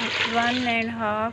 1.5